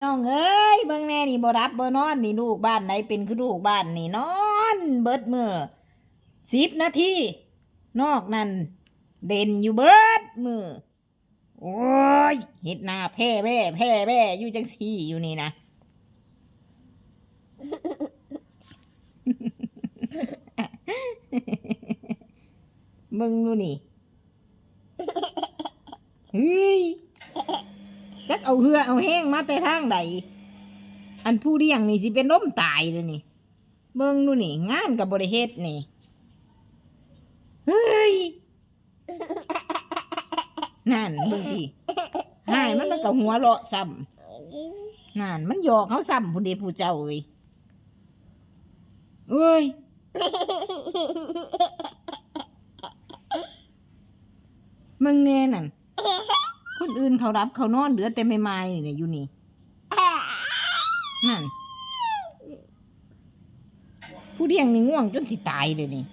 น้องเอ้ยเบิ่งแน่นี่บ่รับบ่นอนนี่ลูกบ้านไหนเป็นคือลูกบ้านนี่นอนเบิดมื้อ10 นาทีนอกนั้นเด่นอยู่เบิดมื้อโอ้ยเฮ็ดหน้าแพ้แว่แพ้แว่อยู่จังซี่อยู่นี่นะเบิ่งดูนี่เฮ้ยจักเอาเหือเอาแห้งมาแต่ทางใดอันผู้เลี้ยงนี่สิเป็นล้มตายเลยนี่เบิ่งดูนี่งานกับบริเฮ็ดนี่เฮ้ยนั่นเบิ่งดิหายมันก็หัวเราะซ้ำนั่นมันหยอกเขาซ้ำผู้เดผู้เจ้าเอ้ยเอ้ยมึงแน่นั่นคนอื่นเขารับเขานอนเหลือแต่ไม่ไม้นี่อยู่นี่นั่นผู้เลี้ยงนี่ง่วงจนสิตายเลยนี่